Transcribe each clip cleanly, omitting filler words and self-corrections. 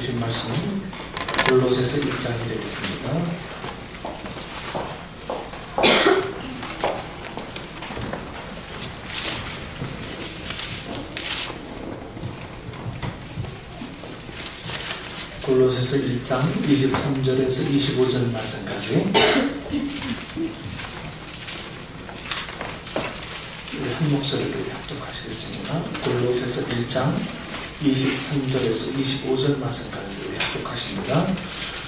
보실 말씀은 골로새서 1장이 되겠습니다. 골로새서 1장 23절에서 25절 말씀까지 우리 한 목소리로 합독하시겠습니다. 골로새서 1장 23절에서 25절 말씀까지 우리 합독하십니다.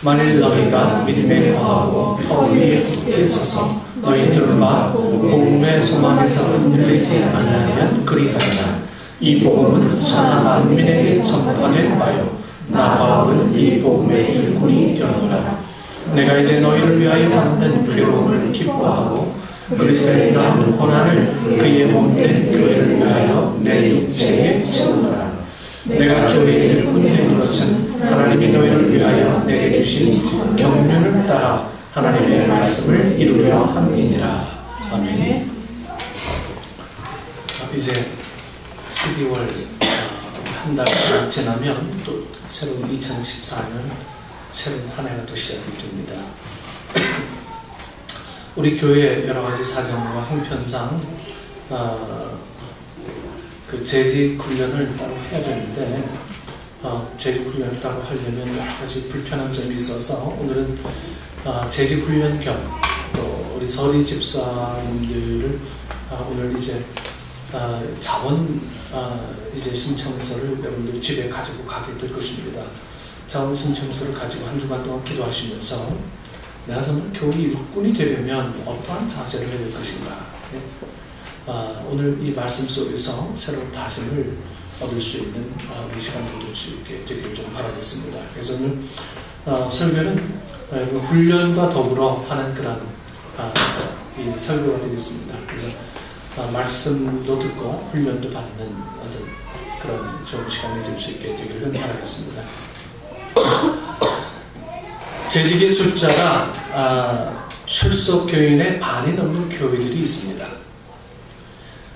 만일 너희가 믿음에 거하고 터 위에 굳게 서서 너희들을 봐 복음의 소망에서 흔들리지 아니하면 그리하리라. 이 복음은 천하 만민에게 전파된 바요 나 바울은 이 복음의 일꾼이 되노라. 내가 이제 너희를 위하여 받는 괴로움을 기뻐하고 그리스도의 남은 고난을 그의 몸된 교회를 위하여 내 육체에 채우노라. 내가 교회의 일꾼 된 것은 하나님이 너희를 위하여 내게 주신 경륜을 따라 하나님의 말씀을 이루려 함이니라. 아멘. 이제 12월 한 달 지나면 또 새로운 2014년 새로운 한 해가 또 시작이 됩니다. 우리 교회 여러 가지 사정과 형편상 그 재직 훈련을 따로 해야 되는데 재직 훈련을 따로 하려면 여러 가지 불편한 점이 있어서 오늘은 재직 훈련 겸 또 우리 서리 집사님들을 오늘 이제 자원 이제 신청서를 여러분들 집에 가지고 가게 될 것입니다. 자원 신청서를 가지고 한 주간 동안 기도하시면서 내가 정말 교회 일꾼이 되려면 어떠한 자세를 해야 될 것인가. 오늘 이 말씀 속에서 새로운 다짐을 얻을 수 있는 우리 시간 얻을 수 있게 되길 좀 바라겠습니다. 그래서 오늘 설교는 훈련과 더불어 하는 그런 이 설교가 되겠습니다. 그래서 말씀도 듣고 훈련도 받는 어떤 그런 좋은 시간이 될 수 있게 되기를 바라겠습니다. 재직의 숫자가 출석 교인의 반이 넘는 교회들이 있습니다.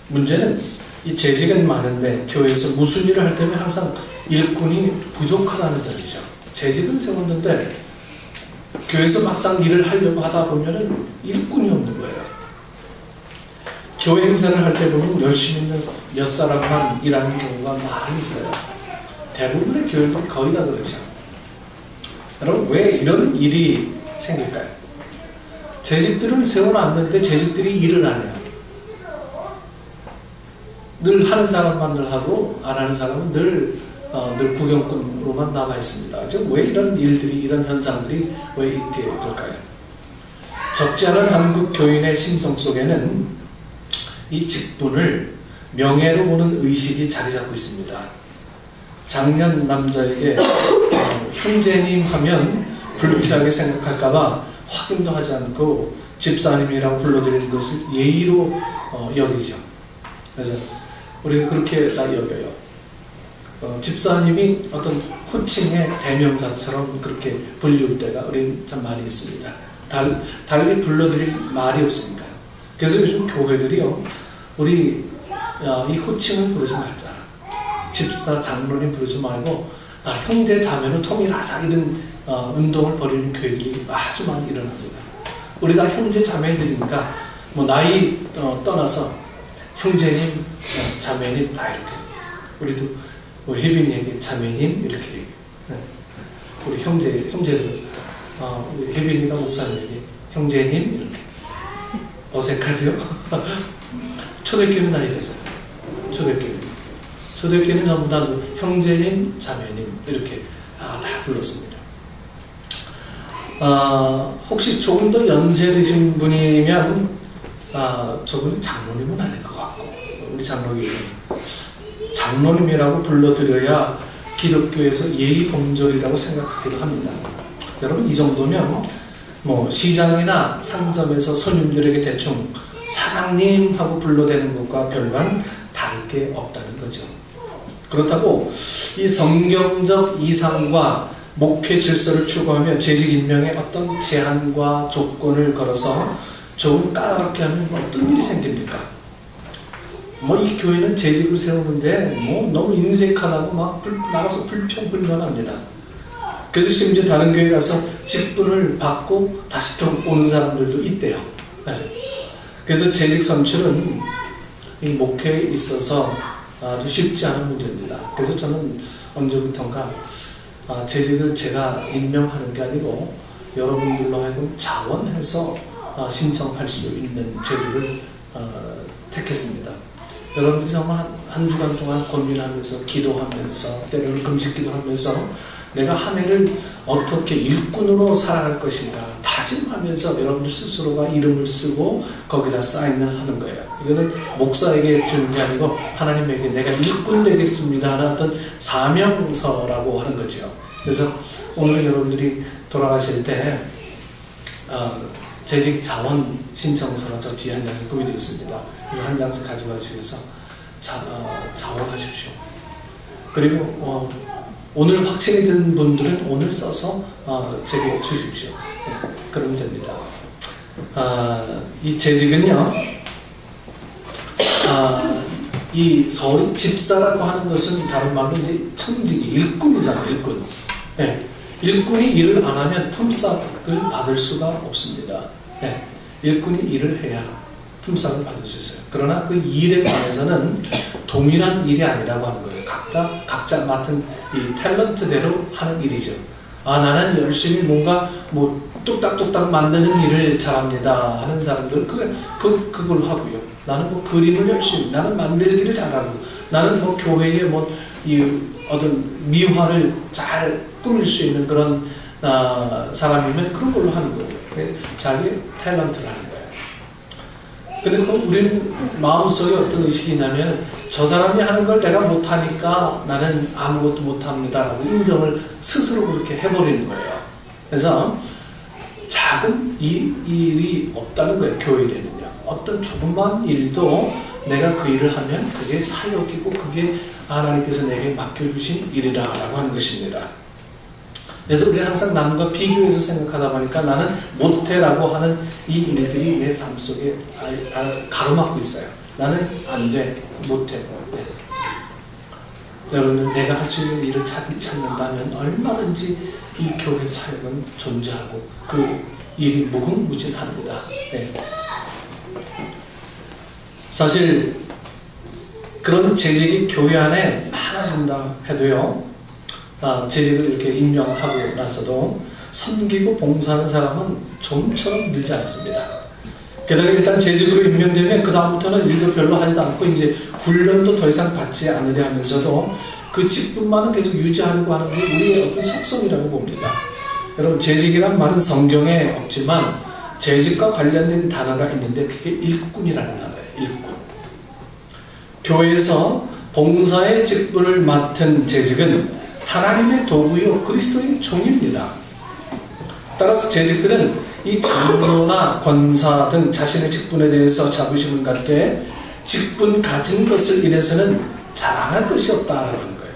문제는 이 재직은 많은데 교회에서 무슨 일을 할 때면 항상 일꾼이 부족하다는 점이죠. 재직은 세웠는데 교회에서 막상 일을 하려고 하다 보면은 일꾼이 없는 거예요. 교회 행사를 할 때 보면 열심히 있는 몇 사람만 일하는 경우가 많이 있어요. 대부분의 교회들이 거의 다 그렇죠. 여러분 왜 이런 일이 생길까요? 재직들을 세워놨는데 재직들이 일을 안 해요. 늘 하는 사람만 늘 하고 안 하는 사람은 늘 구경꾼으로만 남아 있습니다. 지금 왜 이런 일들이 이런 현상들이 왜 있게 될까요? 적지 않은 한국 교인의 심성 속에는 이 직분을 명예로 보는 의식이 자리 잡고 있습니다. 장년 남자에게 형제님 하면 불쾌하게 생각할까봐 확인도 하지 않고 집사님이라고 불러드리는 것을 예의로 여기죠. 그래서 우리가 그렇게 다 여겨요. 집사님이 어떤 호칭의 대명사처럼 그렇게 불릴 때가 우리는 참 많이 있습니다. 달리 불러드릴 말이 없으니까요. 그래서 요즘 교회들이요, 우리 이 호칭을 부르지 말자. 집사, 장로님 부르지 말고 다 형제, 자매로 통일하자. 이런 운동을 벌이는 교회들이 아주 많이 일어납니다. 우리 다 형제, 자매들이니까 뭐 나이 떠나서 형제님, 자매님 다 이렇게. 우리도 뭐 혜빈이에게 자매님 이렇게 얘기해요. 우리 형제들 우리 혜빈이가 목사님에게 형제님 이렇게. 어색하죠? 초대교회는 다 이랬어요. 초대교회는 전부 다 형제님, 자매님 이렇게 다 불렀습니다. 혹시 조금 더 연세 드신 분이면 저분은 장로님은 아닐 것 같고 우리 장로님이라고 불러드려야 기독교에서 예의범절이라고 생각하기도 합니다. 여러분 이 정도면 뭐 시장이나 상점에서 손님들에게 대충 사장님 하고 불러대는 것과 별반 다를 게 없다는 거죠. 그렇다고 이 성경적 이상과 목회 질서를 추구하며 재직 임명에 어떤 제한과 조건을 걸어서 조금 까다롭게 하면 어떤 일이 생깁니까? 뭐 이 교회는 재직을 세우는데 뭐 너무 인색하다고 막 나가서 불평불만합니다. 그래서 심지어 다른 교회 가서 직분을 받고 다시 또 오는 사람들도 있대요. 네. 그래서 재직 선출은 이 목회에 있어서 아주 쉽지 않은 문제입니다. 그래서 저는 언제부턴가 재직을 제가 임명하는 게 아니고 여러분들로 하여금 자원해서 신청할 수 있는 제도를 택했습니다. 여러분들이 정말 한 주간 동안 고민하면서 기도하면서 때로는 금식 기도하면서 내가 한 해를 어떻게 일꾼으로 살아갈 것인가 다짐하면서 여러분들 스스로가 이름을 쓰고 거기다 사인을 하는 거예요. 이거는 목사에게 주는 게 아니고 하나님에게 내가 일꾼 되겠습니다 하는 어떤 사명서라고 하는 거죠. 그래서 오늘 여러분들이 돌아가실 때 재직 자원 신청서가 저 뒤에 한 장씩 구비되어 있습니다. 그래서 한 장씩 가져가 주셔서 자원하십시오. 그리고 오늘 확신이 든 분들은 오늘 써서 제게 주십시오. 네, 그러면 됩니다. 이 재직은요, 이 서리 집사라고 하는 것은 다른 말로 이제 청직이 일꾼이잖아요. 일꾼. 네, 일꾼이 일을 안 하면 품삯을 받을 수가 없습니다. 네, 일꾼이 일을 해야 품삯을 받을 수 있어요. 그러나 그 일에 관해서는 동일한 일이 아니라고 하는 거예요. 각자 맡은 이 탤런트대로 하는 일이죠. 나는 열심히 뭔가 뚝딱뚝딱 만드는 일을 잘합니다 하는 사람들은 그걸 하고요. 나는 그림을 열심히, 나는 만들기를 잘하고, 나는 교회에 이 어떤 미화를 잘 꾸밀 수 있는 그런 사람이면 그런 걸로 하는 거예요. 자기 탤런트라는 거예요. 근데 우리는 마음속에 어떤 의식이 있냐면 저 사람이 하는 걸 내가 못하니까 나는 아무것도 못합니다 라고 인정을 스스로 그렇게 해버리는 거예요. 그래서 작은 일이 없다는 거예요. 교회에는요. 어떤 조그만 일도 내가 그 일을 하면 그게 사역이고 그게 하나님께서 내게 맡겨주신 일이라고 하는 것입니다. 그래서 우리가 항상 남과 비교해서 생각하다 보니까 나는 못해라고 하는 이 일들이 내 삶 속에 가로막고 있어요. 나는 안 돼, 못해. 네. 여러분, 내가 할 수 있는 일을 찾는다면 얼마든지 이 교회 사역은 존재하고 그 일이 무궁무진합니다. 네. 사실 그런 재직이 교회 안에 많아진다 해도요, 재직을 이렇게 임명하고 나서도 섬기고 봉사하는 사람은 좀처럼 늘지 않습니다. 게다가 일단 재직으로 임명되면 그 다음부터는 일도 별로 하지도 않고 이제 훈련도 더 이상 받지 않으려 하면서도 그 직분만은 계속 유지하려고 하는 게 우리의 어떤 속성이라고 봅니다. 여러분, 재직이란 말은 성경에 없지만 재직과 관련된 단어가 있는데 그게 일꾼이라는 단어예요. 일꾼. 교회에서 봉사의 직분을 맡은 재직은 하나님의 도구요 그리스도의 종입니다. 따라서 재직들은 이 장로나 권사 등 자신의 직분에 대해서 자부심을 갖되 직분 가진 것을 인해서는 자랑할 것이 없다라는 거예요.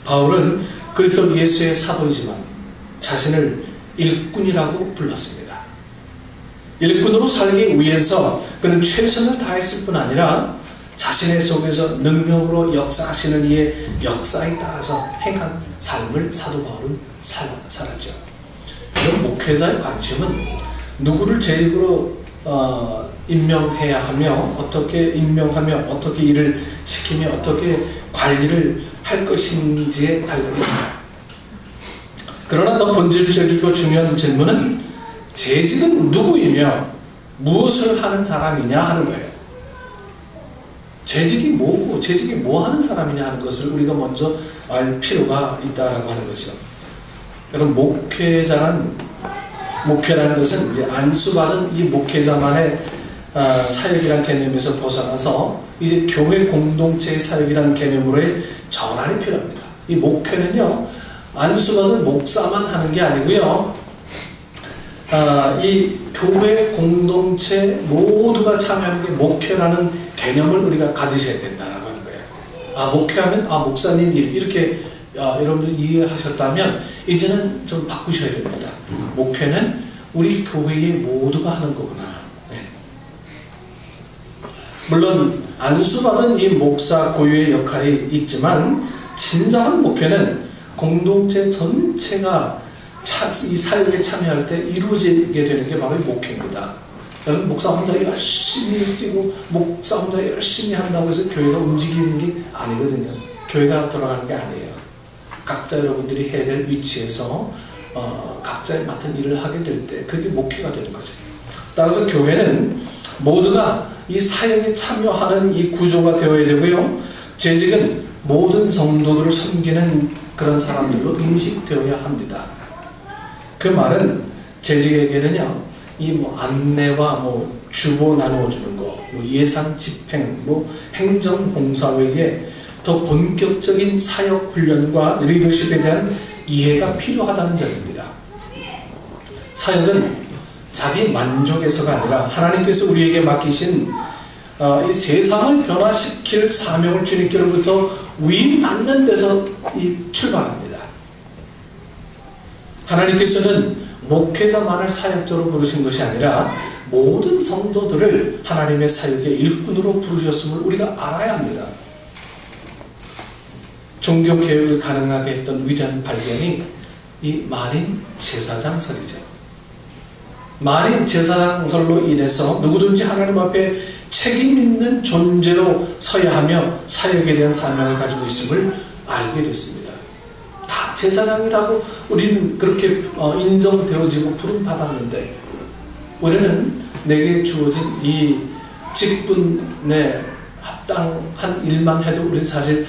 바울은 그리스도 예수의 사도이지만 자신을 일꾼이라고 불렀습니다. 일꾼으로 살기 위해서 그는 최선을 다했을 뿐 아니라 자신의 속에서 능력으로 역사하시는 이의 역사에 따라서 행한 삶을 사도 바울은 살았죠. 그럼 목회자의 관심은 누구를 재직으로 임명해야 하며 어떻게 임명하며 어떻게 일을 시키며 어떻게 관리를 할 것인지에 달려 있습니다. 그러나 더 본질적이고 중요한 질문은 재직은 누구이며 무엇을 하는 사람이냐 하는 거예요. 재직이 뭐고 재직이 뭐 하는 사람이냐 하는 것을 우리가 먼저 알 필요가 있다라고 하는 거죠. 여러분, 목회라는 것은 이제 안수받은 이 목회자만의 사역이라는 개념에서 벗어나서 이제 교회 공동체의 사역이라는 개념으로의 전환이 필요합니다. 이 목회는요, 안수받은 목사만 하는 게 아니고요, 이 교회 공동체 모두가 참여하는 게 목회라는 개념을 우리가 가지셔야 된다라고 하는 거예요. 목회하면 목사님 일 이렇게 여러분들 이해하셨다면 이제는 좀 바꾸셔야 됩니다. 목회는 우리 교회의 모두가 하는 거구나. 네. 물론 안수받은 이 목사 고유의 역할이 있지만 진정한 목회는 공동체 전체가 이 사역에 참여할 때 이루어지게 되는 게 바로 이 목회입니다. 여러분, 목사 혼자 열심히 뛰고 목사 혼자 열심히 한다고 해서 교회가 움직이는 게 아니거든요. 교회가 돌아가는 게 아니에요. 각자 여러분들이 해야 될 위치에서 각자의 맡은 일을 하게 될 때 그게 목회가 되는 거죠. 따라서 교회는 모두가 이 사역에 참여하는 이 구조가 되어야 되고요. 재직은 모든 성도들을 섬기는 그런 사람들로 인식되어야 합니다. 그 말은 재직에게는요, 이 뭐 안내와 뭐 주보 나누어 주는 거, 뭐 예산 집행, 뭐 행정 봉사 외에 더 본격적인 사역 훈련과 리더십에 대한 이해가 필요하다는 점입니다. 사역은 자기 만족에서가 아니라 하나님께서 우리에게 맡기신 이 세상을 변화시킬 사명을 주님께로부터 위임받는 데서 출발합니다. 하나님께서는 목회자만을 사역자로 부르신 것이 아니라 모든 성도들을 하나님의 사역의 일꾼으로 부르셨음을 우리가 알아야 합니다. 종교개혁을 가능하게 했던 위대한 발견이 이 만인 제사장설이죠. 만인 제사장설로 인해서 누구든지 하나님 앞에 책임 있는 존재로 서야 하며 사역에 대한 사명을 가지고 있음을 알게 됐습니다. 다 제사장이라고 우리는 그렇게 인정되어지고 부름받았는데 우리는 내게 주어진 이 직분에 합당한 일만 해도 우리는 사실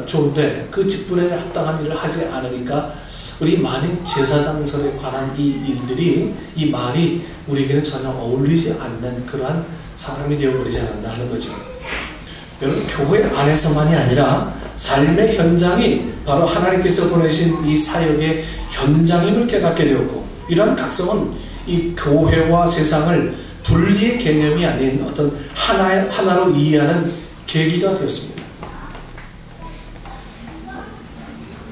좋은데 그 직분에 합당한 일을 하지 않으니까 우리 만인 제사장설에 관한 이 일들이, 이 말이 우리에게는 전혀 어울리지 않는 그러한 사람이 되어버리지 않았나 하는 거죠. 여러분, 교회 안에서만이 아니라 삶의 현장이 바로 하나님께서 보내신 이 사역의 현장임을 깨닫게 되었고, 이러한 각성은 이 교회와 세상을 분리의 개념이 아닌 어떤 하나로 이해하는 계기가 되었습니다.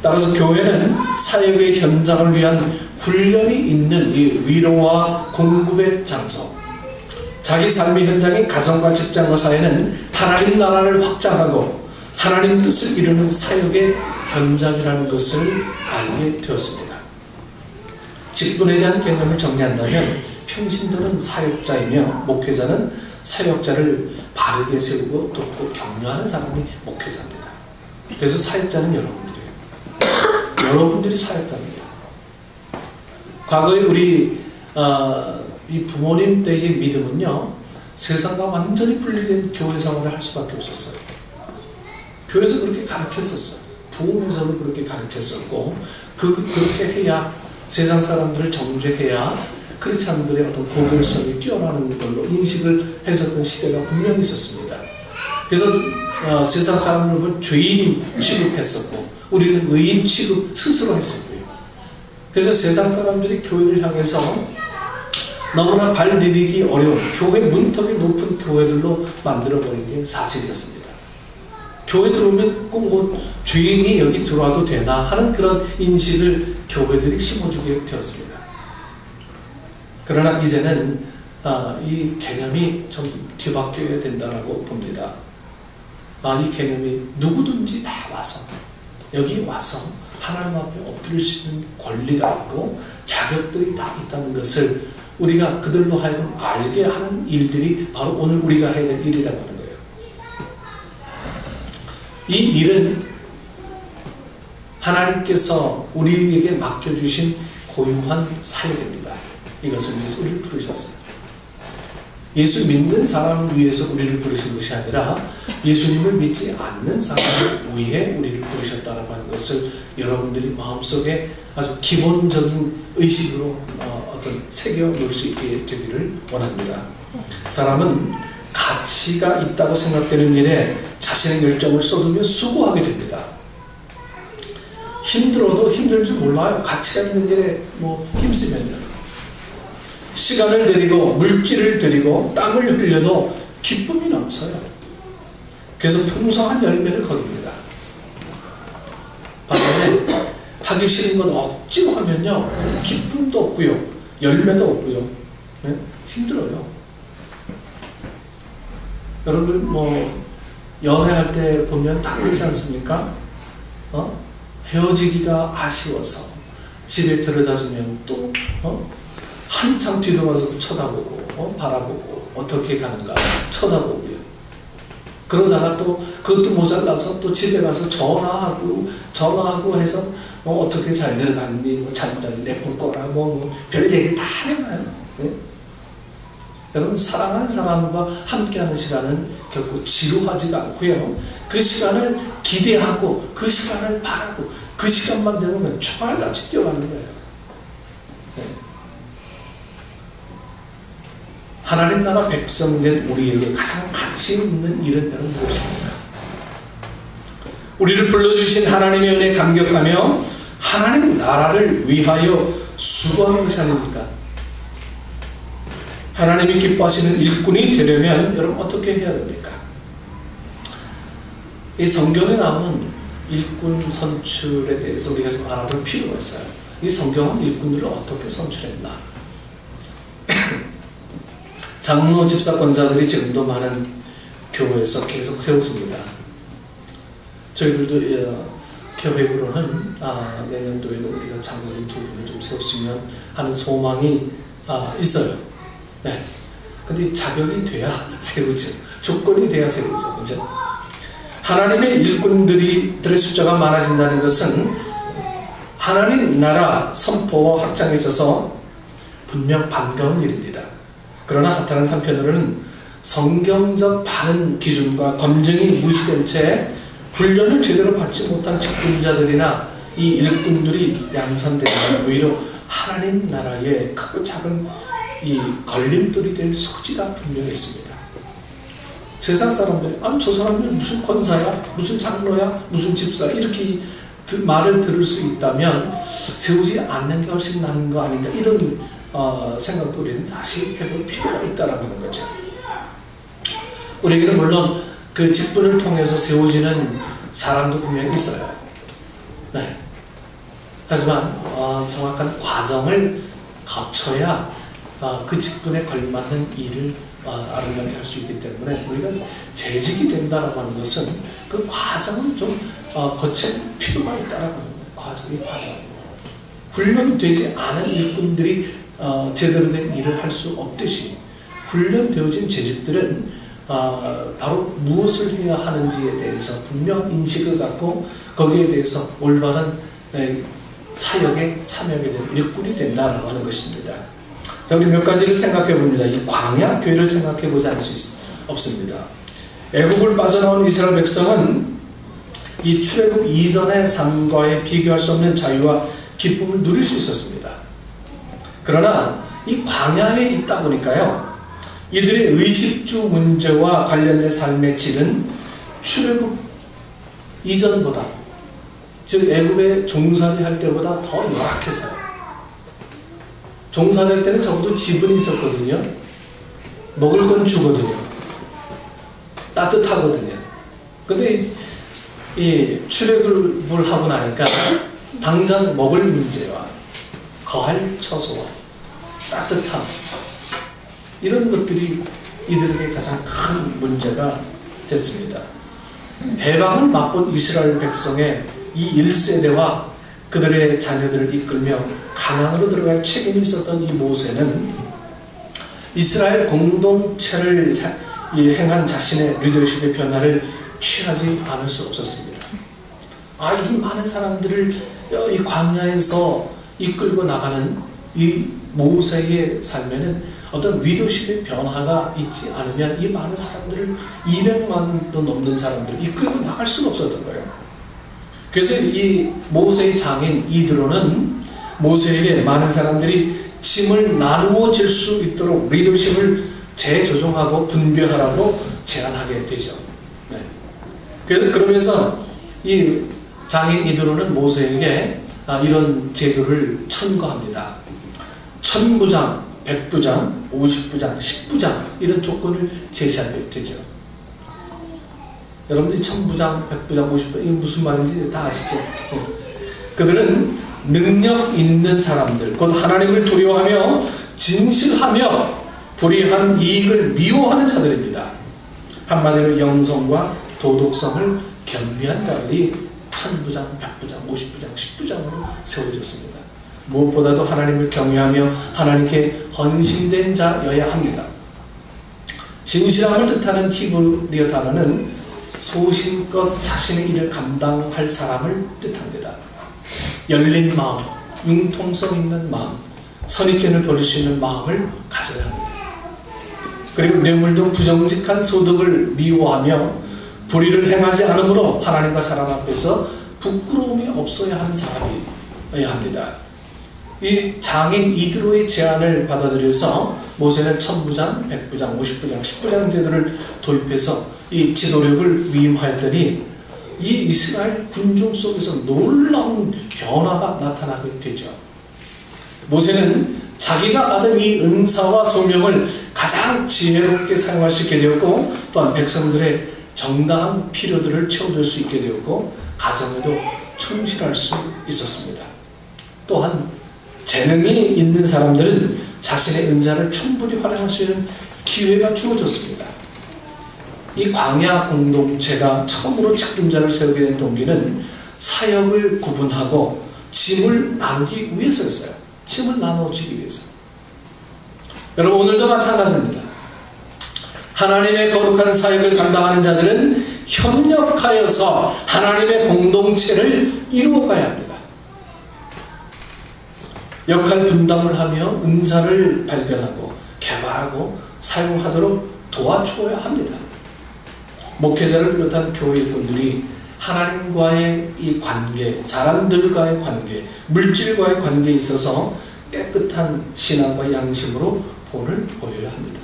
따라서 교회는 사역의 현장을 위한 훈련이 있는 이 위로와 공급의 장소, 자기 삶의 현장인 가정과 직장과 사회는 하나님 나라를 확장하고 하나님 뜻을 이루는 사역의 현장이라는 것을 알게 되었습니다. 직분에 대한 개념을 정리한다면 평신도는 사역자이며 목회자는 사역자를 바르게 세우고 돕고 격려하는 사람이 목회자입니다. 그래서 사역자는 여러분들이에요. 여러분들이 사역자입니다. 과거에 우리 이 부모님 때의 믿음은요, 세상과 완전히 분리된 교회 생활을 할 수밖에 없었어요. 교회에서 그렇게 가르쳤었어요. 부흥에서도 그렇게 가르쳤었고, 그렇게 해야 세상 사람들을 정죄해야 크리스찬들의 어떤 고결성이 뛰어나는 걸로 인식을 했었던 시대가 분명히 있었습니다. 그래서 세상 사람들은 죄인 취급했었고, 우리는 의인 취급 스스로 했었고요. 그래서 세상 사람들이 교회를 향해서 너무나 발 디디기 어려운 교회 문턱이 높은 교회들로 만들어버린 게 사실이었습니다. 교회 들어오면 꼭 뭐 죄인이 여기 들어와도 되나 하는 그런 인식을 교회들이 심어주게 되었습니다. 그러나 이제는 이 개념이 좀 뒤바뀌어야 된다고 봅니다. 이 개념이 누구든지 다 와서 여기 와서 하나님 앞에 엎드릴 수 있는 권리가 있고 자격들이 다 있다는 것을 우리가 그들로 하여금 알게 하는 일들이 바로 오늘 우리가 해야 될 일이라고 하는 거예요. 이 일은 하나님께서 우리에게 맡겨주신 고유한 사역입니다. 이것을 위해서 우리를 부르셨어요. 예수 믿는 사람을 위해서 우리를 부르신 것이 아니라 예수님을 믿지 않는 사람을 위해 우리를 부르셨다고 하는 것을 여러분들이 마음속에 아주 기본적인 의식으로 어떤 새겨 놓을 수 있게 되기를 원합니다. 사람은 가치가 있다고 생각되는 일에 자신의 열정을 쏟으며 수고하게 됩니다. 힘들어도 힘들 줄 몰라요. 가치가 있는 일에 힘쓰면요. 시간을 들이고 물질을 들이고 땀을 흘려도 기쁨이 넘쳐요. 그래서 풍성한 열매를 거둡니다. 반면에 하기 싫은 건 억지로 하면요, 기쁨도 없고요, 열매도 없고요, 네? 힘들어요. 여러분 연애할 때 보면 다 그러지 않습니까? 헤어지기가 아쉬워서 집에 들여다주면 또 한참 뒤돌아서 쳐다보고 바라보고 어떻게 가는가 쳐다보고요. 그러다가 또 그것도 모자라서 또 집에 가서 전화하고 해서 어떻게 잘 들어갔니, 뭐 잠자리 내쁠 거라 별 얘기 다 해놔요. 네? 여러분, 사랑하는 사람과 함께하는 시간은 결코 지루하지가 않고요. 그 시간을 기대하고 그 시간을 바라고 그 시간만 되면 총알같이 뛰어가는 거예요. 네. 하나님 나라 백성된 우리에게 가장 가치 있는 일은 무엇입니까? 우리를 불러주신 하나님의 은혜에 감격하며 하나님 나라를 위하여 수고하는 것이 아닙니까? 하나님이 기뻐하시는 일꾼이 되려면 여러분 어떻게 해야 됩니까? 이 성경에 나오는 일꾼 선출에 대해서 우리가 좀 알아볼 필요가 있어요. 이 성경은 일꾼들을 어떻게 선출했나? 장로 집사권자들이 지금도 많은 교회에서 계속 세워집니다. 저희들도 교회로는 내년도에는 우리가 장로님 2분을 좀 세웠으면 하는 소망이 있어요. 네. 근데 자격이 돼야 세우죠. 조건이 돼야 세우죠. 그죠? 하나님의 일꾼들의 숫자가 많아진다는 것은 하나님 나라 선포와 확장에 있어서 분명 반가운 일입니다. 그러나 다른 한편으로는 성경적 바른 기준과 검증이 무시된 채 훈련을 제대로 받지 못한 직분자들이나 이 일꾼들이 양산되면 오히려 하나님 나라의 크고 작은 이 걸림돌이 될 소지가 분명히 있습니다. 세상 사람들이 저 사람은 무슨 권사야, 무슨 장로야, 무슨 집사야 이렇게 말을 들을 수 있다면 세우지 않는 게 훨씬 나은 거 아닌가 이런 생각도 우리는 다시 해볼 필요가 있다라고 하는 거죠. 우리에게는 물론 그 직분을 통해서 세워지는 사람도 분명히 있어요. 네. 하지만 정확한 과정을 거쳐야 그 직분에 걸맞는 일을 아름답게 할 수 있기 때문에 우리가 재직이 된다라고 하는 것은 그 과정을 좀 거칠 필요가 있다라고 하는 거예요. 과정. 훈련되지 않은 일꾼들이 제대로 된 일을 할 수 없듯이 훈련되어진 재직들은 바로 무엇을 해야 하는지에 대해서 분명한 인식을 갖고 거기에 대해서 올바른 사역에 참여하게 된 일꾼이 된다라고 하는 것입니다. 자, 우리 몇 가지를 생각해 봅니다. 이 광야 교회를 생각해 보지 않을 수 없습니다. 애국을 빠져나온 이스라엘 백성은 이 출애굽 이전의 삶과의 비교할 수 없는 자유와 기쁨을 누릴 수 있었습니다. 그러나 이 광야에 있다 보니까요, 이들의 의식주 문제와 관련된 삶의 질은 출애굽 이전보다, 즉 애굽에 종살이 할 때보다 더 열악했어요. 종살이 할 때는 적어도 집은 있었거든요. 먹을 건 주거든요. 따뜻하거든요. 근데 이 출애굽을 하고 나니까 당장 먹을 문제와 거할 처소와 따뜻함 이런 것들이 이들에게 가장 큰 문제가 됐습니다. 해방을 맛본 이스라엘 백성의 이 1세대와 그들의 자녀들을 이끌며 가나안으로 들어갈 책임이 있었던 이 모세는 이스라엘 공동체를 행한 자신의 리더십의 변화를 취하지 않을 수 없었습니다. 이 많은 사람들을 이 광야에서 이끌고 나가는 이 모세의 삶에는 어떤 리더십의 변화가 있지 않으면 이 많은 사람들을 200만도 넘는 사람들을 이끌고 나갈 수는 없었던 거예요. 그래서 이 모세의 장인 이드로는 모세에게 많은 사람들이 짐을 나누어 질 수 있도록 리더십을 재조정하고 분배하라고 제안하게 되죠. 네. 그러면서 이 장인 이드로는 모세에게 이런 제도를 청구합니다. 1000부장, 100부장, 50부장, 10부장 이런 조건을 제시하게 되죠. 여러분들이 1000부장, 100부장, 50부장 이게 무슨 말인지 다 아시죠? 네. 그들은 능력 있는 사람들, 곧 하나님을 두려워하며 진실하며 불의한 이익을 미워하는 자들입니다. 한마디로 영성과 도덕성을 겸비한 자들이 1000부장, 100부장, 50부장, 10부장으로 세워졌습니다. 무엇보다도 하나님을 경외하며 하나님께 헌신된 자여야 합니다. 진실함을 뜻하는 히브리어 단어는 소신껏 자신의 일을 감당할 사람을 뜻합니다. 열린 마음, 융통성 있는 마음, 선입견을 버릴 수 있는 마음을 가져야 합니다. 그리고 뇌물 등 부정직한 소득을 미워하며 불의를 행하지 않으므로 하나님과 사람 앞에서 부끄러움이 없어야 하는 사람이어야 합니다. 이 장인 이드로의 제안을 받아들여서 모세는 1000부장, 100부장, 50부장, 10부장 제도를 도입해서 이 지도력을 위임하였더니 이 이스라엘 군중 속에서 놀라운 변화가 나타나게 되죠. 모세는 자기가 받은 이 은사와 소명을 가장 지혜롭게 사용할 수 있게 되었고, 또한 백성들의 정당한 필요들을 채워줄 수 있게 되었고, 가정에도 충실할 수 있었습니다. 또한 재능이 있는 사람들은 자신의 은사를 충분히 활용할 수 있는 기회가 주어졌습니다. 이 광야 공동체가 처음으로 책임자를 세우게 된 동기는 사역을 구분하고 짐을 나누기 위해서였어요. 짐을 나눠주기 위해서. 여러분, 오늘도 마찬가지입니다. 하나님의 거룩한 사역을 감당하는 자들은 협력하여서 하나님의 공동체를 이루어가야 합니다. 역할 분담을 하며 은사를 발견하고 개발하고 사용하도록 도와주어야 합니다. 목회자를 비롯한 교회 일꾼들이 하나님과의 이 관계, 사람들과의 관계, 물질과의 관계에 있어서 깨끗한 신앙과 양심으로 본을 보여야 합니다.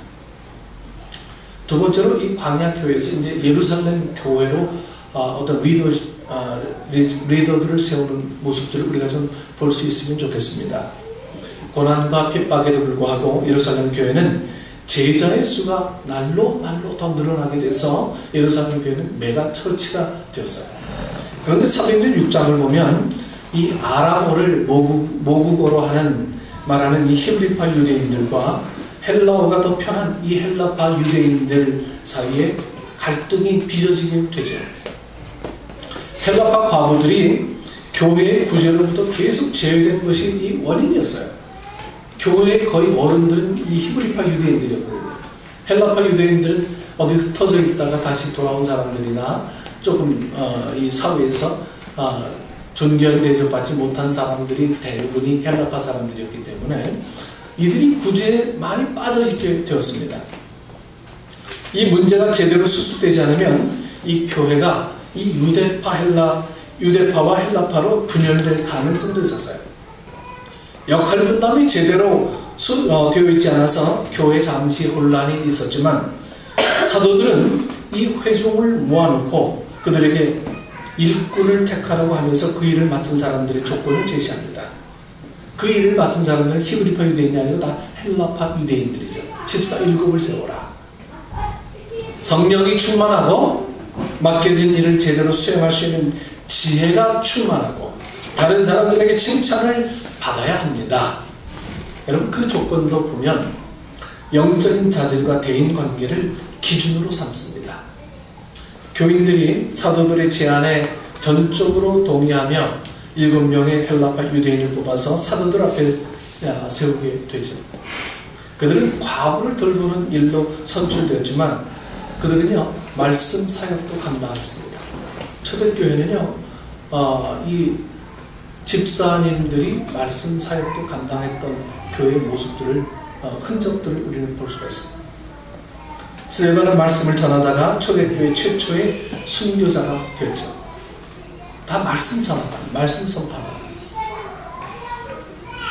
두 번째로 이 광야교회에서 이제 예루살렘 교회로 어떤 리더들을 세우는 모습들을 우리가 좀 볼 수 있으면 좋겠습니다. 고난과 핍박에도 불구하고 예루살렘 교회는 제자의 수가 날로 더 늘어나게 돼서 예루살렘 교회는 메가 처치가 되었어요. 그런데 사도행전 6장을 보면 이 아람어를 모국어로 말하는 이 히브리파 유대인들과 헬라어가 더 편한 이 헬라파 유대인들 사이에 갈등이 빚어지게 되죠. 헬라파 과부들이 교회의 구제로부터 계속 제외된 것이 이 원인이었어요. 교회의 거의 어른들은 이 히브리파 유대인들이었거든요. 헬라파 유대인들은 어디 흩어져 있다가 다시 돌아온 사람들이나 조금 이 사회에서 존귀하게 대접받지 못한 사람들이 대부분이 헬라파 사람들이었기 때문에 이들이 구제에 많이 빠져있게 되었습니다. 이 문제가 제대로 수습되지 않으면 이 교회가 이 유대파와 헬라파로 분열될 가능성도 있었어요. 역할 분담이 제대로 되어 있지 않아서 교회 잠시 혼란이 있었지만 사도들은 이 회중을 모아놓고 그들에게 일꾼을 택하라고 하면서 그 일을 맡은 사람들의 조건을 제시합니다. 그 일을 맡은 사람들은 히브리파 유대인이 아니고 다 헬라파 유대인들이죠. 집사 7을 세워라. 성령이 충만하고 맡겨진 일을 제대로 수행할 수 있는 지혜가 충만하고 다른 사람들에게 칭찬을 받아야 합니다. 여러분, 그 조건도 보면 영적인 자질과 대인관계를 기준으로 삼습니다. 교인들이 사도들의 제안에 전적으로 동의하며 7명의 헬라파 유대인을 뽑아서 사도들 앞에 세우게 되죠. 그들은 과부를 돌보는 일로 선출되었지만 그들은요, 말씀 사역도 감당했습니다. 초대교회는요, 이 집사님들이 말씀 사역도 감당했던 교회의 모습들을, 흔적들을 우리는 볼 수가 있습니다. 스데반은 말씀을 전하다가 초대교회 최초의 순교자가 되었죠. 다 말씀 전하다, 말씀 선포하다.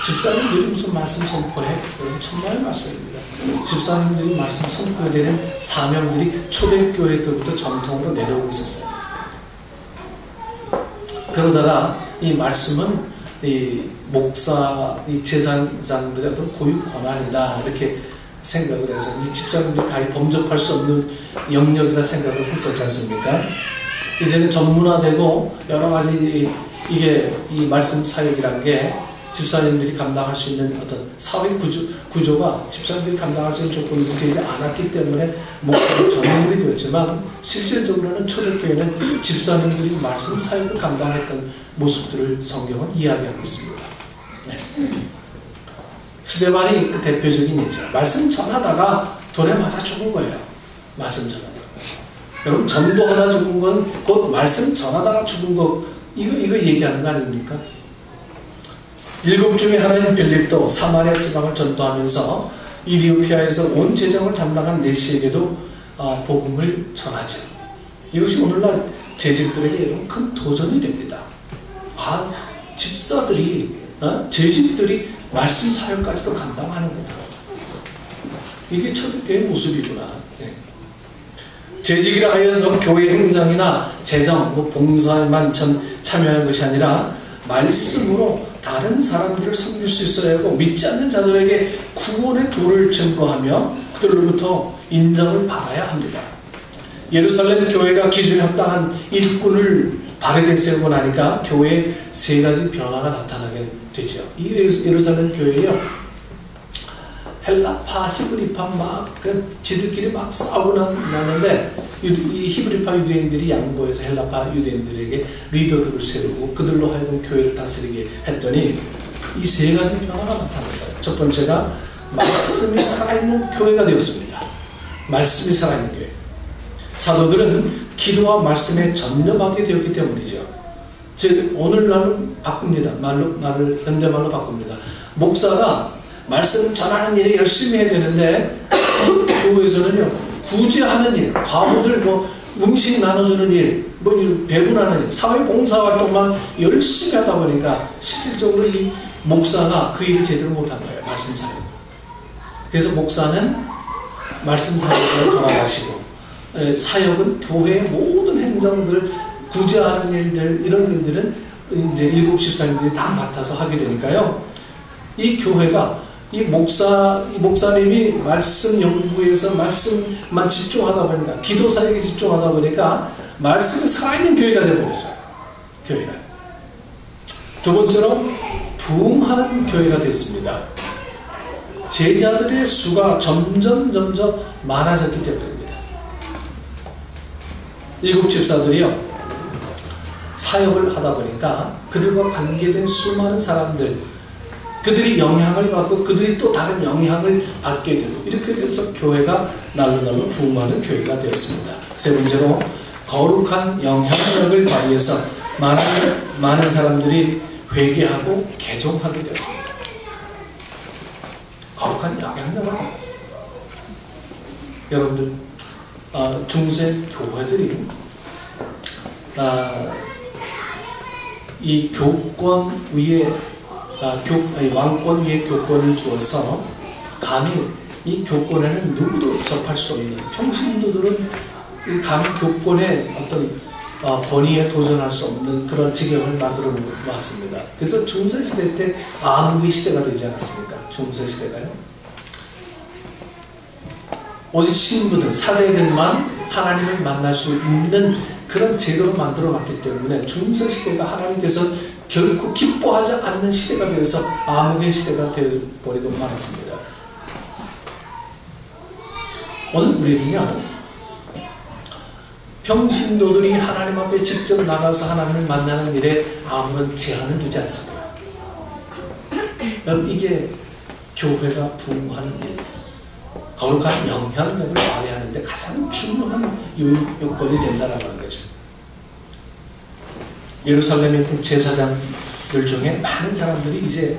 집사님들이 무슨 말씀 선포해? 천만의 말씀입니다. 집사님들이 말씀 선포해야 되는 사명들이 초대교회 때부터 전통으로 내려오고 있었어요. 그러다가 이 말씀은 이 목사, 이 제사장들의 어떤 고유 권한이다 이렇게 생각을 해서 이 집사님들이 가히 범접할 수 없는 영역이라 생각을 했었지 않습니까? 이제는 전문화되고 여러 가지 이 말씀 사역이란 게 집사님들이 감당할 수 있는 어떤 사회 구조가 집사님들이 감당할 수 있는 조건이 되지 않았기 때문에 목사로 전문이 되었지만 실질적으로는 초대교회는 집사님들이 말씀 사역을 감당했던 모습들을 성경은 이야기하고 있습니다. 네. 스데반이 그 대표적인 예죠. 말씀 전하다가 돌에 맞아 죽은 거예요. 말씀 전하다가. 여러분 전도하다 죽은 건 곧 말씀 전하다가 죽은 것 이거 얘기하는 거 아닙니까? 7 중에 하나인 빌립도 사마리아 지방을 전도하면서 이디오피아에서 온 재정을 담당한 내시에게도 복음을 전하죠. 이것이 오늘날 재직들에게 큰 도전이 됩니다. 집사들이 재직들이 말씀 사역까지도 감당하는구나. 이게 초대교회의 모습이구나. 네. 재직이라 하여서 교회 행정이나 재정, 봉사에만 참여하는 것이 아니라 말씀으로 다른 사람들을 섬길 수 있어야 하고 믿지 않는 자들에게 구원의 도를 증거하며 그들로부터 인정을 받아야 합니다. 예루살렘 교회가 기준에 합당한 일꾼을 바르게 세우고 나니까 교회에 3가지 변화가 나타나게 되죠. 이 예루살렘 교회요, 헬라파, 히브리파 지들끼리 막 싸우고 나는데 이 히브리파 유대인들이 양보해서 헬라파 유대인들에게 리더들을 세우고 그들로 하여금 교회를 다스리게 했더니 이 3가지 변화가 나타났어요. 첫 번째가 말씀이 살아있는 교회가 되었습니다. 말씀이 살아있는 교회. 사도들은 기도와 말씀에 전념하게 되었기 때문이죠. 즉 오늘날은 바꿉니다. 말을 현대말로 바꿉니다. 목사가 말씀 전하는 일에 열심히 해야 되는데 교회에서는요 굳이 하는 일, 과부들 음식 나눠주는 일, 배분하는 일, 사회봉사활동만 열심히 하다 보니까 실질적으로 이 목사가 그 일을 제대로 못한 거예요. 말씀 사역. 그래서 목사는 말씀 사역으로 돌아가시고 사역은 교회의 모든 행정들, 구제하는 일들, 이런 일들은 이제 7 집사님들이 다 맡아서 하게 되니까요. 이 교회가 이 목사님이 말씀 연구에서 말씀만 집중하다 보니까 기도 사역에 집중하다 보니까 말씀이 살아있는 교회가 되어버렸어요. 교회가. 두 번째로 부흥하는 교회가 됐습니다. 제자들의 수가 점점 많아졌기 때문입니다. 7 집사들이요 사역을 하다 보니까 그들과 관계된 수많은 사람들, 그들이 영향을 받고 그들이 또 다른 영향을 받게 되고 이렇게 돼서 교회가 날로 부흥하는 교회가 되었습니다. 세 번째로 거룩한 영향력을 발휘해서 많은 사람들이 회개하고 개종하게 되었습니다. 거룩한 영향력을 발휘했습니다. 여러분들 중세 교회들이 이 교권 위에 왕권 위에 교권을 두어서 감히 이 교권에는 누구도 접할 수 없는 평신도들은 감히 교권의 어떤 권위에 도전할 수 없는 그런 지경을 만들어 놓았습니다. 그래서 중세시대 때 암흑의 시대가 되지 않았습니까? 중세시대가요. 오직 신부들, 사제들만 하나님을 만날 수 있는 그런 제도로 만들어 놨기 때문에 중세시대가 하나님께서 결코 기뻐하지 않는 시대가 되어서 암흑의 시대가 되어버리고 말았습니다. 오늘 우리는요 평신도들이 하나님 앞에 직접 나가서 하나님을 만나는 일에 아무런 제한을 두지 않습니다. 여러분 이게 교회가 부흥하는 일, 거룩한 영향력을 발휘하는 데 가장 중요한 요건이 된다는 거죠. 예루살렘에 있던 제사장들 중에 많은 사람들이 이제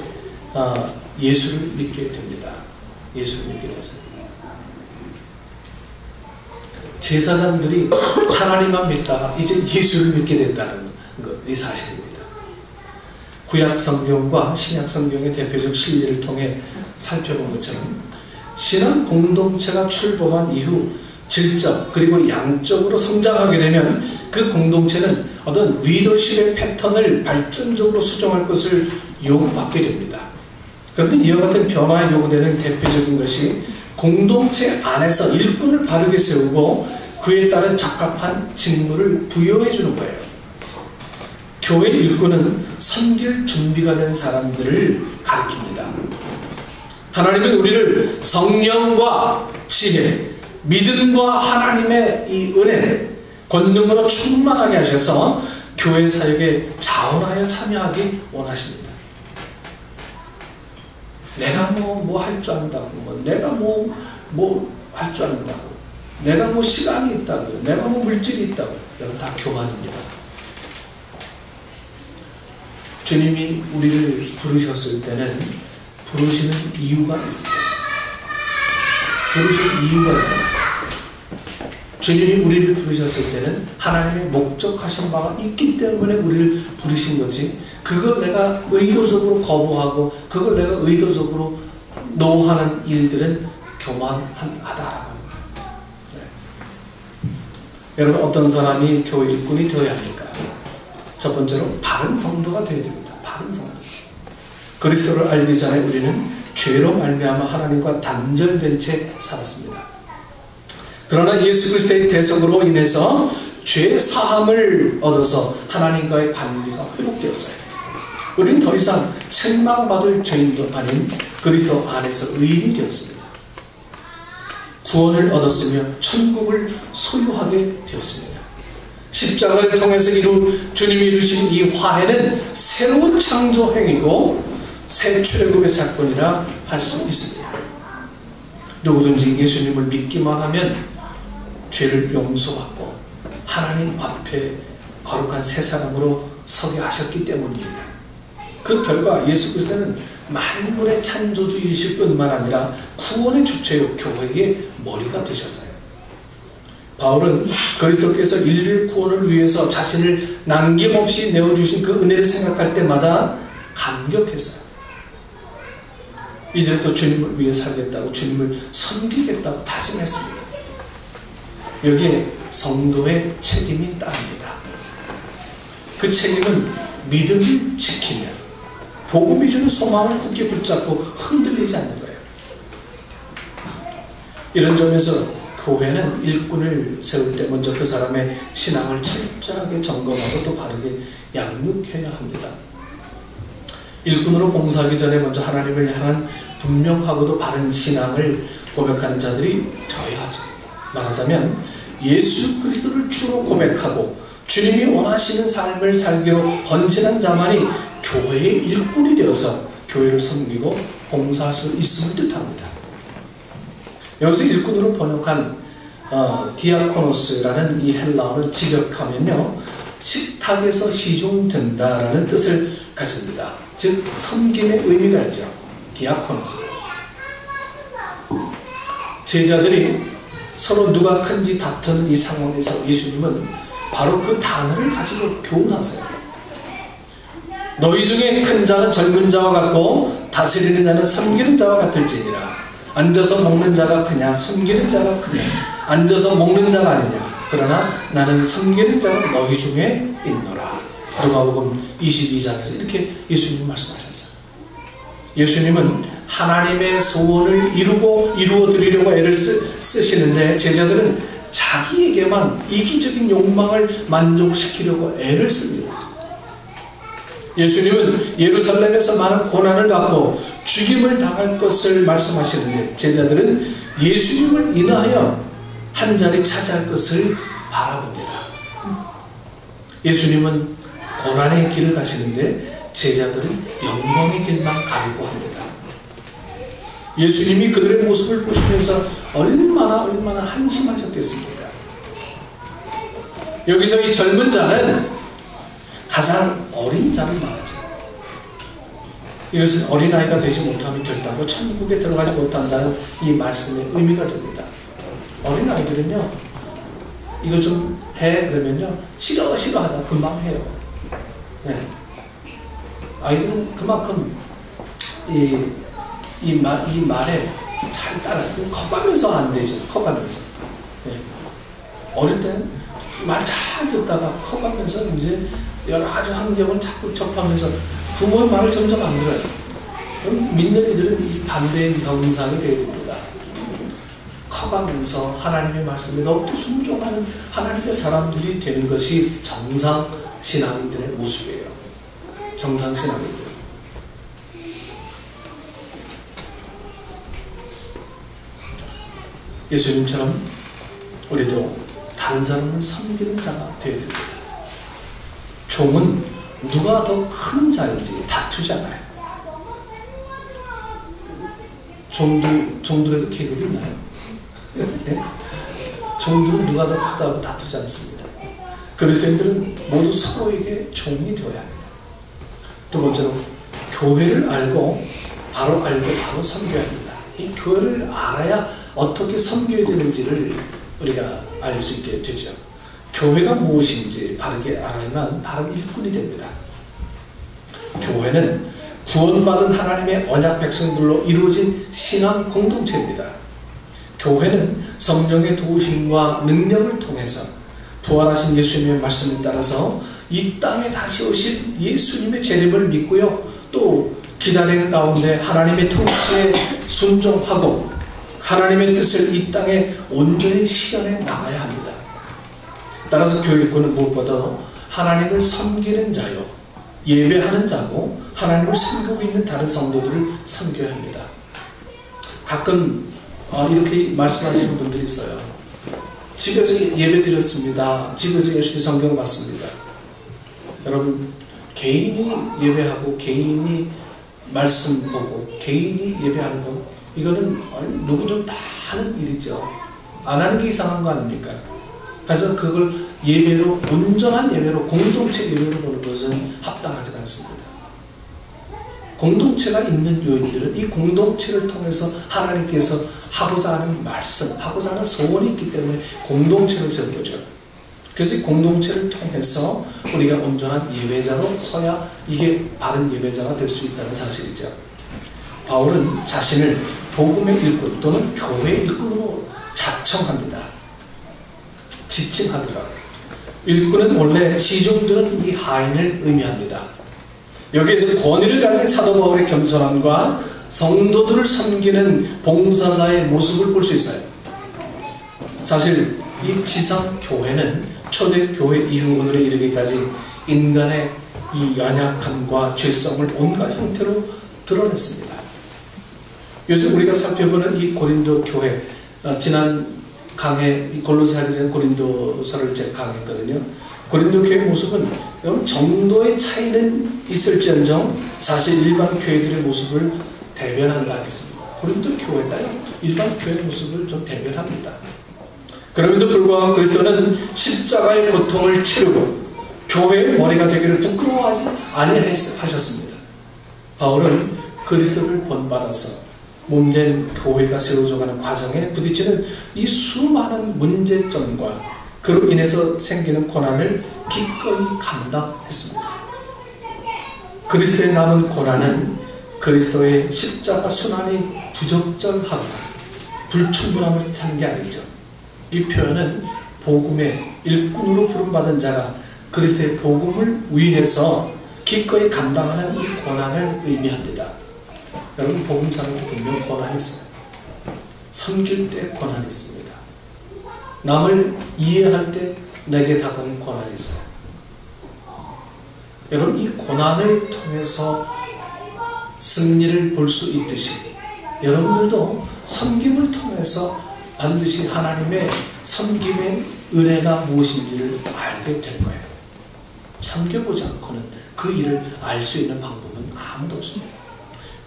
예수를 믿게 됩니다. 예수를 믿게 됐어요. 제사장들이 하나님만 믿다가 이제 예수를 믿게 된다는 것, 이 사실입니다. 구약 성경과 신약 성경의 대표적 실리를 통해 살펴본 것처럼 신앙 공동체가 출범한 이후 질적 그리고 양적으로 성장하게 되면 그 공동체는 어떤 리더십의 패턴을 발전적으로 수정할 것을 요구받게 됩니다. 그런데 이와 같은 변화에 요구되는 대표적인 것이 공동체 안에서 일꾼을 바르게 세우고 그에 따른 적합한 직무를 부여해 주는 거예요. 교회 일꾼은 섬길 준비가 된 사람들을 가리킵니다. 하나님은 우리를 성령과 지혜, 믿음과 하나님의 이 은혜, 권능으로 충만하게 하셔서 교회 사역에 자원하여 참여하기 원하십니다. 내가 뭐 할 줄 안다고, 내가 뭐 할 줄 안다고, 내가 뭐 시간이 있다고, 내가 뭐 물질이 있다고, 여러분 다 교만입니다. 주님이 우리를 부르셨을 때는 부르시는 이유가 있어요. 부르신 이유가 있어요. 주님이 우리를 부르셨을 때는 하나님의 목적하신 바가 있기 때문에 우리를 부르신 거지, 그걸 내가 의도적으로 거부하고 그걸 내가 의도적으로 노하는 일들은 교만하다라고 합니다. 네. 여러분, 어떤 사람이 교회 일꾼이 되어야 합니까? 첫 번째로 바른 성도가 되어야 됩니다. 바른 성도. 그리스도를 알기 전에 우리는 죄로 말미암아 하나님과 단절된 채 살았습니다. 그러나 예수 그리스도의 대속으로 인해서 죄 사함을 얻어서 하나님과의 관계가 회복되었어요. 우리는 더 이상 책망받을 죄인도 아닌 그리스도 안에서 의인이 되었습니다. 구원을 얻었으며 천국을 소유하게 되었습니다. 십자가를 통해서 주님이 이루신 이 화해는 새로운 창조 행위고 새 출애굽의 사건이라 할 수 있습니다. 누구든지 예수님을 믿기만 하면 죄를 용서받고 하나님 앞에 거룩한 새 사람으로 서게 하셨기 때문입니다. 그 결과 예수 그리스도는 만물의 창조주이실 뿐만 아니라 구원의 주체요 교회의 머리가 되셨어요. 바울은 그리스도께서 인류의 구원을 위해서 자신을 남김없이 내어주신 그 은혜를 생각할 때마다 감격했어요. 이제부터 주님을 위해 살겠다고, 주님을 섬기겠다고 다짐했습니다. 여기에 성도의 책임이 따릅니다. 그 책임은 믿음을 지키며 복음이 주는 소망을 굳게 붙잡고 흔들리지 않는 거예요. 이런 점에서 교회는 일꾼을 세울 때 먼저 그 사람의 신앙을 철저하게 점검하고 또 바르게 양육해야 합니다. 일꾼으로 봉사하기 전에 먼저 하나님을 향한 분명하고도 바른 신앙을 고백하는 자들이 되어야 하죠. 말하자면 예수 그리스도를 주로 고백하고 주님이 원하시는 삶을 살기로 헌신한 자만이 교회의 일꾼이 되어서 교회를 섬기고 봉사할 수 있음을 뜻합니다. 여기서 일꾼으로 번역한 디아코노스라는 이 헬라어는 직역하면요, 식탁에서 시종된다라는 뜻을 가집니다. 즉 섬김의 의미가 있죠. 디아코노스. 제자들이 서로 누가 큰지 다투는 이 상황에서 예수님은 바로 그 단어를 가지고 교훈하세요. 너희 중에 큰 자는 젊은 자와 같고 다스리는 자는 섬기는 자와 같을지니라. 앉아서 먹는 자가 크냐 섬기는 자가 크냐. 앉아서 먹는 자가 아니냐. 그러나 나는 섬기는 자가 너희 중에 있노라. 누가복음 22장에서 이렇게 예수님 말씀하셨어요. 예수님은 하나님의 소원을 이루어드리려고 애를 쓰시는데 제자들은 자기에게만 이기적인 욕망을 만족시키려고 애를 씁니다. 예수님은 예루살렘에서 많은 고난을 받고 죽임을 당할 것을 말씀하시는데 제자들은 예수님을 인하여 한 자리 차지할 것을 바라봅니다. 예수님은 고난의 길을 가시는데 제자들은 영광의 길만 가려고 합니다. 예수님이 그들의 모습을 보시면서 얼마나 한심하셨겠습니까? 여기서 이 젊은 자는 가장 어린 자를 말하죠. 이것은 어린아이가 되지 못하면 결단코 천국에 들어가지 못한다는 이 말씀의 의미가 됩니다. 어린아이들은요, 이거 좀 해 그러면요 싫어하다 금방 해요. 네. 아이들은 그만큼 이 말에 잘 따라 커가면서 안 되죠. 커가면서. 네. 어릴 때는 말 잘 듣다가 커가면서 이제 여러 가지 환경을 자꾸 접하면서 부모의 말을 점점 안 들어요. 그럼 믿는 이들은 이 반대의 현상이 되어야 됩니다. 커가면서 하나님의 말씀에 더욱더 순종하는 하나님의 사람들이 되는 것이 정상 신앙인들의 모습이에요. 정상신앙이죠. 예수님처럼 우리도 다른 사람을 섬기는 자가 되어야 됩니다. 종은 누가 더 큰 자인지 다투지 않아요. 종들에도 계급이 있나요? 네? 종들은 누가 더 크다고 다투지 않습니다. 그리스도인들은 모두 서로에게 종이 되어야 합니다. 두 번째로 교회를 알고 바로 섬겨야 합니다. 이 교회를 알아야 어떻게 섬겨야 되는지를 우리가 알 수 있게 되죠. 교회가 무엇인지 바르게 알아야만 바른 일꾼이 됩니다. 교회는 구원받은 하나님의 언약 백성들로 이루어진 신앙 공동체입니다. 교회는 성령의 도우심과 능력을 통해서 부활하신 예수님의 말씀에 따라서 이 땅에 다시 오실 예수님의 재림을 믿고요, 또 기다리는 가운데 하나님의 통치에 순종하고 하나님의 뜻을 이 땅에 온전히 실현해 나가야 합니다. 따라서 교회꾼은 무엇보다 하나님을 섬기는 자요, 예배하는 자고 하나님을 섬기고 있는 다른 성도들을 섬겨야 합니다. 가끔 이렇게 말씀하시는 분들이 있어요. 집에서 예배 드렸습니다. 집에서 열심히 성경 봤습니다. 여러분, 개인이 예배하고 개인이 말씀 보고 개인이 예배하는 것, 이거는 누구든 다 하는 일이죠. 안 하는 게 이상한 거 아닙니까? 하지만 그걸 예배로, 온전한 예배로, 공동체 예배로 보는 것은 합당하지 않습니다. 공동체가 있는 요인들은 이 공동체를 통해서 하나님께서 하고자 하는 말씀, 하고자 하는 소원이 있기 때문에 공동체를 세운 거죠. 그래서 이 공동체를 통해서 우리가 온전한 예배자로 서야 이게 바른 예배자가 될 수 있다는 사실이죠. 바울은 자신을 복음의 일꾼 또는 교회의 일꾼으로 자청합니다. 지칭하더라. 일꾼은 원래 시종들은 이 하인을 의미합니다. 여기에서 권위를 가진 사도 바울의 겸손함과 성도들을 섬기는 봉사자의 모습을 볼 수 있어요. 사실 이 지상 교회는 초대교회 이후 오늘에 이르기까지 인간의 이 연약함과 죄성을 온갖 형태로 드러냈습니다. 요즘 우리가 살펴보는 이 고린도 교회, 지난 강해, 골로새 하기 전에 고린도서를 제가 강했거든요. 고린도 교회의 모습은 정도의 차이는 있을지언정 사실 일반 교회들의 모습을 대변한다 하겠습니다. 고린도 교회가요, 일반 교회의 모습을 좀 대변합니다. 그럼에도 불구하고 그리스도는 십자가의 고통을 치르고 교회의 머리가 되기를 부끄러워하지 아니하셨습니다. 바울은 그리스도를 본받아서 몸된 교회가 세워져가는 과정에 부딪히는 이 수많은 문제점과 그로 인해서 생기는 고난을 기꺼이 감당했습니다. 그리스도에 남은 고난은 그리스도의 십자가 순환이 부적절하거나 불충분함을 뜻하는 게 아니죠. 이 표현은 복음의 일꾼으로 부름받은 자가 그리스도의 복음을 위해서 기꺼이 감당하는 이 고난을 의미합니다. 여러분, 복음 사람은 분명 고난이 있어요. 섬길 때 고난이 있습니다. 남을 이해할 때 내게 다가오는 고난이 있어요. 여러분, 이 고난을 통해서 승리를 볼 수 있듯이 여러분들도 섬김을 통해서 반드시 하나님의 섬김의 은혜가 무엇인지를 알게 될 거예요. 섬겨보지 않고는 그 일을 알 수 있는 방법은 아무도 없습니다.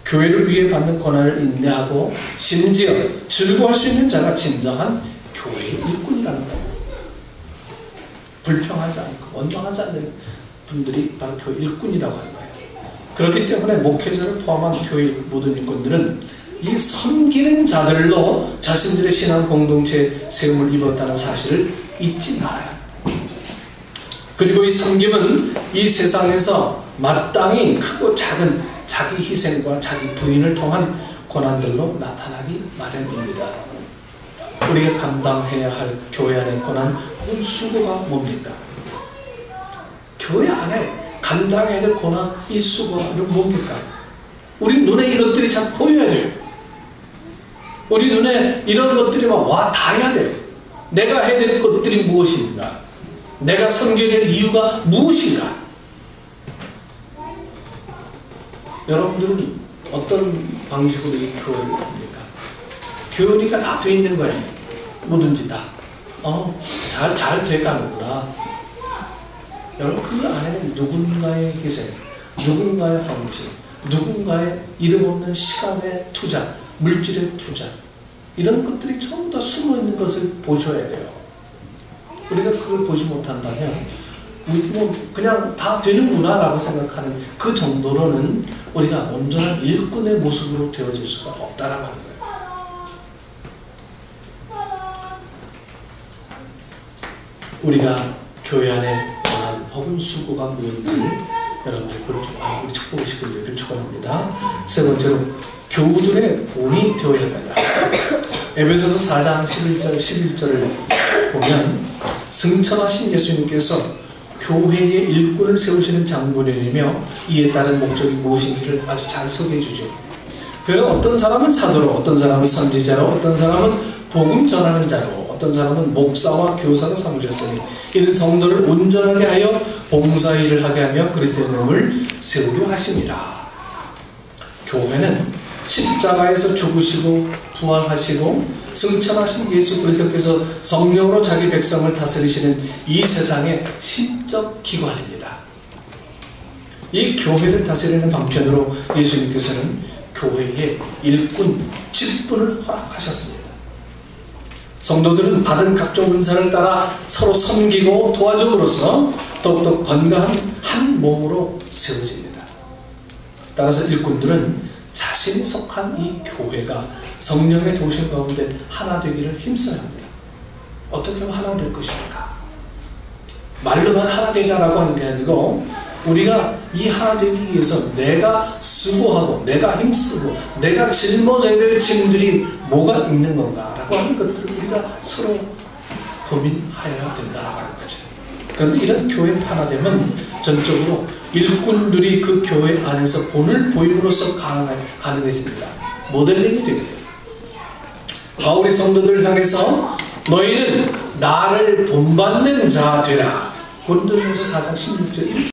교회를 위해 받는 고난을 인내하고 심지어 즐거워할 수 있는 자가 진정한 교회의 일꾼이라는 거예요. 불평하지 않고 원망하지 않는 분들이 바로 교회 일꾼이라고 하는 거예요. 그렇기 때문에 목회자를 포함한 교회 모든 일꾼들은 이 섬기는 자들로 자신들의 신앙 공동체 세움을 입었다는 사실을 잊지 말아야 합니다. 그리고 이 섬김은 이 세상에서 마땅히 크고 작은 자기 희생과 자기 부인을 통한 고난들로 나타나기 마련입니다. 우리가 감당해야 할 교회 안의 고난 혹은 수고가 뭡니까? 교회 안에 감당해야 될 고난, 이 수고는 뭡니까? 우리 눈에 이것들이 잘 보여야 돼요. 우리 눈에 이런 것들이 막 와 닿아야 돼요. 내가 해야 될 것들이 무엇인가? 내가 섬겨야 될 이유가 무엇인가? 여러분들은 어떤 방식으로 이 교회를 합니까? 교회니까 다 돼 있는 거예요. 뭐든지 다. 잘 돼가는구나. 여러분, 그 안에는 누군가의 희생, 누군가의 헌신, 누군가의 이름 없는 시간의 투자, 물질의 투자, 이런 것들이 전부 다 숨어 있는 것을 보셔야 돼요. 우리가 그걸 보지 못한다면, 그냥 다 되는구나 라고 생각하는 그 정도로는 우리가 온전한 일꾼의 모습으로 되어질 수가 없다라고 하는 거예요. 우리가 교회 안에 권한 혹은 수고가 무엇인지를 여러분들 우리 축복의식을 이렇게 축원합니다. 세 번째로 교우들의 본이 되어야 합니다. 에베소서 4장 11절을 보면 승천하신 예수님께서 교회의 일꾼을 세우시는 장본인이며 이에 따른 목적이 무엇인지를 아주 잘 소개해 주죠. 그래서 어떤 사람은 사도로, 어떤 사람은 선지자로, 어떤 사람은 복음 전하는 자로, 어떤 사람은 목사와 교사로 삼으셨으니 이는 성도를 온전하게 하여 봉사일을 하게 하며 그리스도의 몸을 세우려 하심이라. 교회는 십자가에서 죽으시고 부활하시고 승천하신 예수 그리스도께서 성령으로 자기 백성을 다스리시는 이 세상의 신적 기관입니다. 이 교회를 다스리는 방편으로 예수님께서는 교회의 일꾼, 직분을 허락하셨습니다. 성도들은 받은 각종 은사를 따라 서로 섬기고 도와줌으로써 더욱더 건강한 한 몸으로 세워집니다. 따라서 일꾼들은 자신이 속한 이 교회가 성령의 도우심 가운데 하나 되기를 힘써야 합니다. 어떻게 하면 하나 될 것입니까? 말로만 하나 되자라고 하는 게 아니고 우리가 이 하나 되기 위해서 내가 수고하고 내가 힘쓰고 내가 짊어져야 될 짐들이 뭐가 있는 건가라고 하는 것들을 우리가 서로 고민하여야 된다라고 하는 거죠. 그런데 이런 교회 하나 되면 전적으로 일꾼들이 그 교회 안에서 본을 보임으로써 가능해집니다. 모델링이 되게 돼요. 바울이 성도들을 향해서 너희는 나를 본받는 자 되라. 고린도전서 4장 16절 이렇게